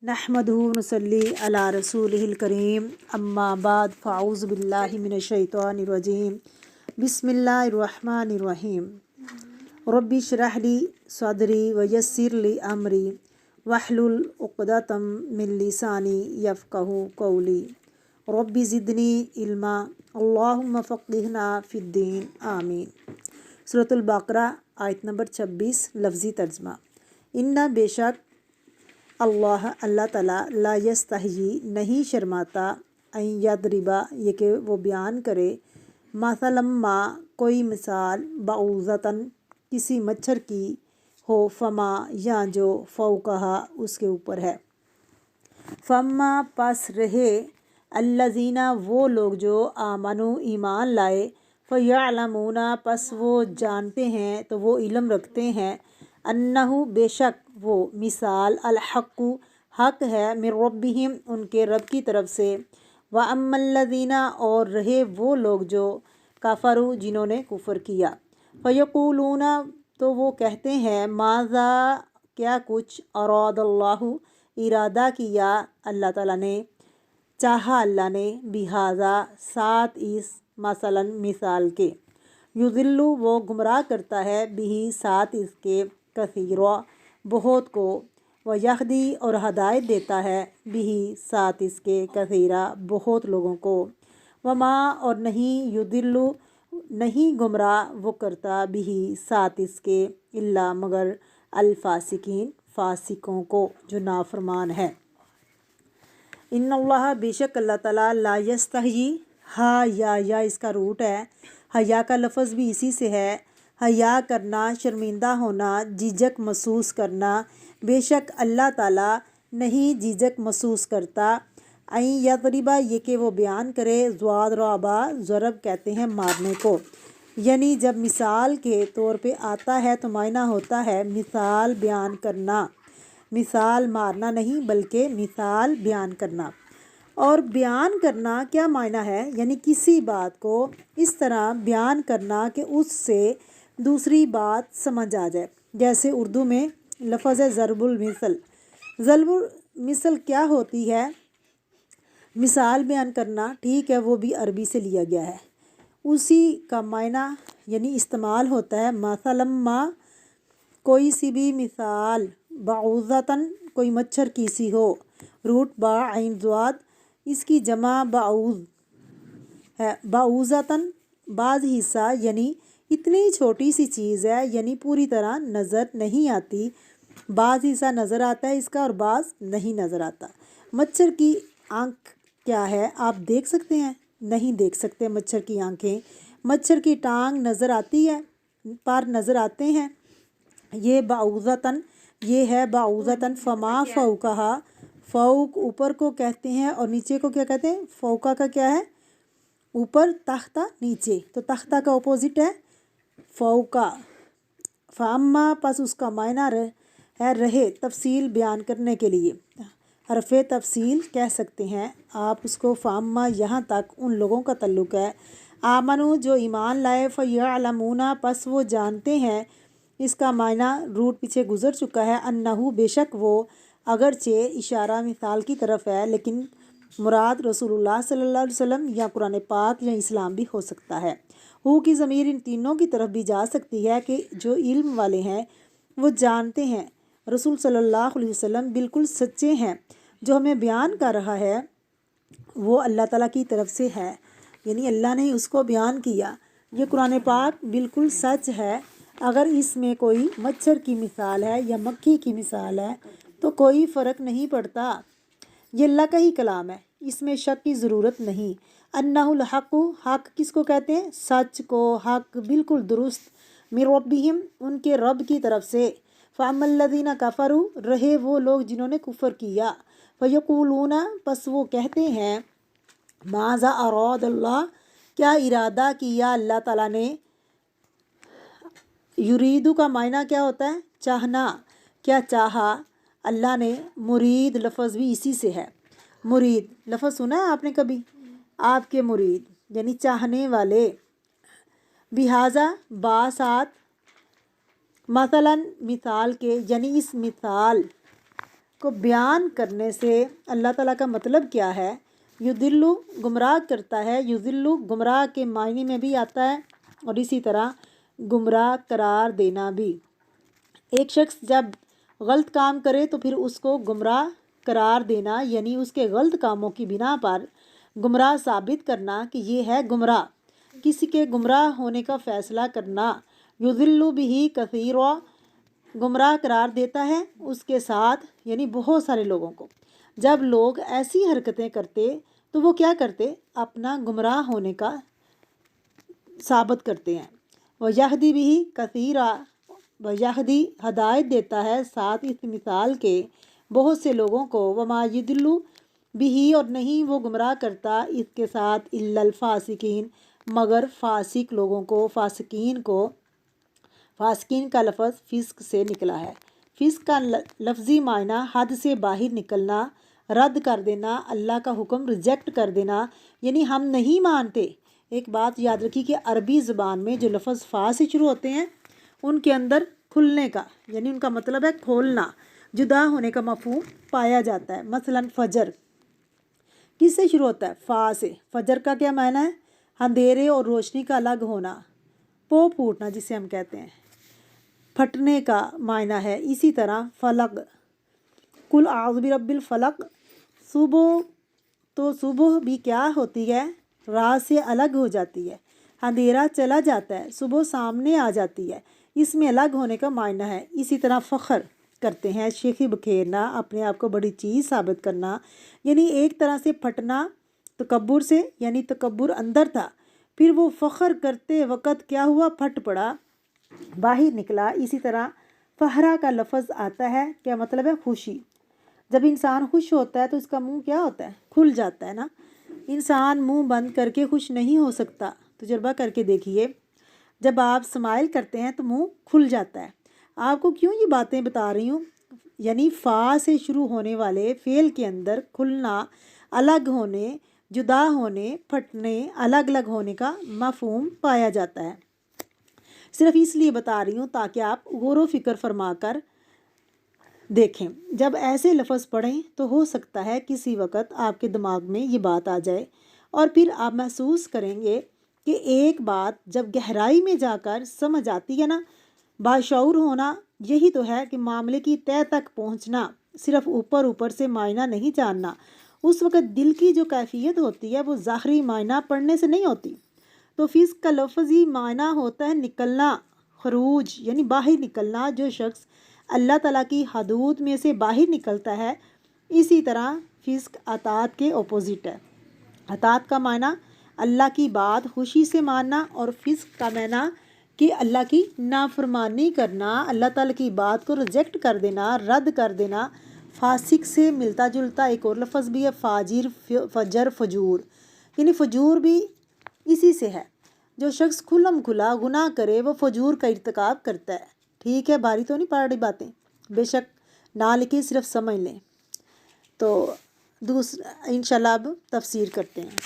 नहमदुहु व नुसल्ली अला रसूलिहिल करीम अम्मा बाद फ़अऊज़ु बिल्लाहि मिनश शैतानिर रजीम बिस्मिल्लाहिर्रहमानिर्रहीम रब्बि इश्रह ली सदरी व यस्सिर ली अमरी वहलुल उक़दतम मिन लिसानी यफ़क़हू क़ौली रब्बि ज़िदनी इल्मा अल्लाहुम्मा फ़क़्हिना फ़िद्दीन आमीन। सूरतुल बक़रा आयत नंबर 26 लफ्ज़ी तर्जमा। इन्ना बेशक अल्लाह ताला ला यस्तहयी नहीं शर्माता अन यदरिबा ये कि वो बयान करे मसलम्मा कोई मिसाल बाउज़तन किसी मच्छर की हो फमा या जो फ़ौक़हा उसके ऊपर है। फम्मा पस रहे अल्लज़ीना वो लोग जो आमनु ईमान लाए फ़यअलमूना पस वो जानते हैं तो वो इल्म रखते हैं अन्नहु बेशक वो मिसाल अल-हक़्क़ु हक़ है मिर रब्बिहिम उनके रब की तरफ से व अम्मल्लज़ीना और रहे वो लोग जो काफ़रू जिन्होंने कुफ़र किया फ़यक़ूलूना तो वो कहते हैं माज़ा क्या कुछ अरादल्लाहु इरादा किया अल्लाह ताला ने चाहा अल्लाह ने बिहाज़ा साथ इस मसलन मिसाल के युज़िल्लु वो गुमराह करता है बिही साथ इसके कसीरा बहुत को व यहदी और हदायत देता है बिही साथ इसके कसीरा बहुत लोगों को वमा और नहीं युदिल्लु नहीं गुमराह वो करता बिही साथ इसके इल्ला मगर अल्फासिकीन फासिकों को जो नाफरमान है। इन्नल्लाह बेशक अल्लाह ताला ला यस्तहयी हा या इसका रूट है। हया का लफ्ज़ भी इसी से है। हया करना शर्मिंदा होना झिझक महसूस करना। बेशक अल्लाह ताला नहीं झिझक महसूस करता आई यदरिबा ये कि वो बयान करे ज़्वाद रबा ज़रब कहते हैं मारने को, यानी जब मिसाल के तौर पे आता है तो मायना होता है मिसाल बयान करना, मिसाल मारना नहीं बल्कि मिसाल बयान करना। और बयान करना क्या मायना है, यानी किसी बात को इस तरह बयान करना कि उससे दूसरी बात समझ आ जाए। जैसे उर्दू में लफ्ज़ है ज़रबुल मिसल। ज़रबुल मिसल क्या होती है? मिसाल बयान करना, ठीक है, वो भी अरबी से लिया गया है। उसी का मायना यानी इस्तेमाल होता है मसलम्मा कोई सी भी मिसाल बाउज़तन कोई मच्छर की सी हो। रूट बा आइन ज़्वाद इसकी जमा बाउज़ है। बाउज़तन बाज़ हिस्सा यानी इतनी छोटी सी चीज़ है यानी पूरी तरह नज़र नहीं आती। बाज़ हिस्सा नज़र आता है इसका और बाज़ नहीं नज़र आता। मच्छर की आँख क्या है आप देख सकते हैं? नहीं देख सकते मच्छर की आँखें। मच्छर की टांग नज़र आती है, पर नज़र आते हैं। ये बाउज़तन ये है बाउज़तन फमा फ़ौक़हा फ़ौक़ ऊपर को कहते हैं और नीचे को क्या कहते हैं? फ़ौक़ा का क्या है? ऊपर, तख्ता नीचे, तो तख्ता का अपोजिट है फ़ौक़ा। फ़ाम्मा पस उसका मायना है रहे तफसील बयान करने के लिए हरफ़े तफसील कह सकते हैं आप उसको। फ़ाम्मा यहाँ तक उन लोगों का तल्लुक़ है आमनु जो ईमान लाए फ़यअलमूना पस वो जानते हैं। इसका मायना रूट पीछे गुज़र चुका है। अन्नहु बेशक वो अगरचे इशारा मिसाल की तरफ है लेकिन मुराद रसूलुल्लाह सल्लल्लाहु अलैहि वसल्लम या कुरान पाक या इस्लाम भी हो सकता है। हु की ज़मीर इन तीनों की तरफ भी जा सकती है कि जो इल्म वाले हैं वो जानते हैं रसूल सल्लल्लाहु अलैहि वसल्लम बिल्कुल सच्चे हैं। जो हमें बयान कर रहा है वो अल्लाह ताला की तरफ से है, यानी अल्लाह ने उसको बयान किया। ये कुरान पाक बिल्कुल सच है। अगर इसमें कोई मच्छर की मिसाल है या मक्खी की मिसाल है तो कोई फ़र्क नहीं पड़ता। ये अल्लाह का ही कलाम है, इसमें शक की ज़रूरत नहीं। अन्नहुल हक़्क़ु हक़ किसको कहते हैं? सच को। हक़ बिल्कुल दुरुस्त। मिर रब्बिहिम उनके रब की तरफ से। फ़अम्मल्लज़ीना कफ़रू रहे वो लोग जिन्होंने कुफ़र किया फ़यक़ूलूना पस वो कहते हैं माज़ा अरादल्लाह क्या इरादा किया अल्लाह ताला ने। युरीदु का मायना क्या होता है? चाहना, क्या चाहा अल्लाह ने। मुरीद लफ्ज़ भी इसी से है। मुरीद लफ्ज़ सुना है आपने कभी? आपके मुरीद यानी चाहने वाले। बिहाजा बासात मसलन मिसाल के यानी इस मिसाल کو بیان کرنے سے اللہ تعالیٰ کا مطلب کیا ہے؟ یضلو گمراہ کرتا ہے، یضلو گمراہ کے معنی میں بھی آتا ہے، اور اسی طرح گمراہ قرار دینا بھی۔ ایک شخص جب غلط کام کرے تو پھر اس کو گمراہ قرار دینا، یعنی اس کے غلط کاموں کی بنا پر گمراہ ثابت کرنا کہ یہ ہے گمراہ، کسی کے گمراہ ہونے کا فیصلہ کرنا۔ یضل بہ کثیرا، گمراہ قرار دیتا ہے اس کے ساتھ، یعنی بہت سارے لوگوں کو۔ جب لوگ ایسی حرکتیں کرتے تو وہ کیا کرتے؟ اپنا گمراہ ہونے کا ثابت کرتے ہیں۔ وَيَهْدِي بِهِ كَثِيرًا، وَيَهْدِي ہدایت دیتا ہے ساتھ اس مثال کے بہت سے لوگوں کو۔ وَمَا يُضِلُّ بِهِ، اور نہیں وہ گمراہ کرتا اس کے ساتھ، إِلَّا الْفَاسِقِينَ، مگر فاسق لوگوں کو، فاسقین کو۔ فاسقین کا لفظ فسق سے نکلا ہے۔ فسق کا لفظی معنی حد سے باہر نکلنا، رد کر دینا، اللہ کا حکم ریجیکٹ کر دینا، یعنی ہم نہیں مانتے۔ ایک بات یاد رکھی کہ عربی زبان میں جو لفظ فا سے شروع ہوتے ہیں ان کے اندر کھلنے کا، یعنی ان کا مطلب ہے کھولنا، جدا ہونے کا مفہوم پایا جاتا ہے۔ مثلا فجر کس سے شروع ہوتا ہے؟ فا سے۔ فجر کا کیا معنی ہے؟ اندھیرے اور روشنی کا الگ ہونا، پو پھوٹنا جسے ہم کہتے ہیں، پھٹنے کا معنی ہے۔ اسی طرح فلق، قل اعوذ برب الفلق، صبح، تو صبح بھی کیا ہوتی ہے؟ رات سے الگ ہو جاتی ہے، اندھیرا چلا جاتا ہے، صبح سامنے آ جاتی ہے، اس میں الگ ہونے کا معنی ہے۔ اسی طرح فخر کرتے ہیں، شیخی بکھیرنا، اپنے آپ کو بڑی چیز ثابت کرنا، یعنی ایک طرح سے پھٹنا تکبر سے، یعنی تکبر اندر تھا، پھر وہ فخر کرتے وقت کیا ہوا؟ پھٹ پڑا، باہر نکلا۔ اسی طرح فہرا کا لفظ آتا ہے، کیا مطلب ہے؟ خوشی۔ جب انسان خوش ہوتا ہے تو اس کا منہ کیا ہوتا ہے؟ کھل جاتا ہے نا۔ انسان منہ بند کر کے خوش نہیں ہو سکتا، تجربہ کر کے دیکھیے، جب آپ اسمائل کرتے ہیں تو منہ کھل جاتا ہے۔ آپ کو کیوں یہ باتیں بتا رہی ہوں؟ یعنی فا سے شروع ہونے والے فعل کے اندر کھلنا، الگ ہونے، جدا ہونے، پھٹنے، الگ الگ ہونے کا مفہوم پایا جاتا ہے۔ صرف اس لیے بتا رہی ہوں تاکہ آپ غور و فکر فرما کر دیکھیں۔ جب ایسے لفظ پڑھیں تو ہو سکتا ہے کسی وقت آپ کے دماغ میں یہ بات آ جائے، اور پھر آپ محسوس کریں گے کہ ایک بات جب گہرائی میں جا کر سمجھ آتی ہے نا، باشعور ہونا یہی تو ہے کہ معاملے کی تہہ تک پہنچنا، صرف اوپر اوپر سے معنی نہیں جاننا۔ اس وقت دل کی جو کیفیت ہوتی ہے وہ ظاہری معنی پڑھنے سے نہیں ہوتی۔ تو فسق کا لفظی معنی ہوتا ہے نکلنا، خروج، یعنی باہر نکلنا۔ جو شخص اللہ تعالیٰ کی حدود میں سے باہر نکلتا ہے، اسی طرح فسق اطاعت کے اپوزٹ ہے۔ اطاعت کا معنی اللہ کی بات خوشی سے ماننا، اور فسق کا معنی کہ اللہ کی نافرمانی کرنا، اللہ تعالیٰ کی بات کو ریجیکٹ کر دینا، رد کر دینا۔ فاسق سے ملتا جلتا ایک اور لفظ بھی ہے فاجر، فجر، فجور، یعنی فجور بھی اسی سے ہے۔ جو شخص کھلم کھلا گناہ کرے وہ فجور کا ارتکاب کرتا ہے۔ ٹھیک ہے، بھاری تو نہیں پڑ رہی باتیں؟ بے شک نہ لکھیں، صرف سمجھ لیں۔ تو انشاءاللہ اب تفسیر کرتے ہیں۔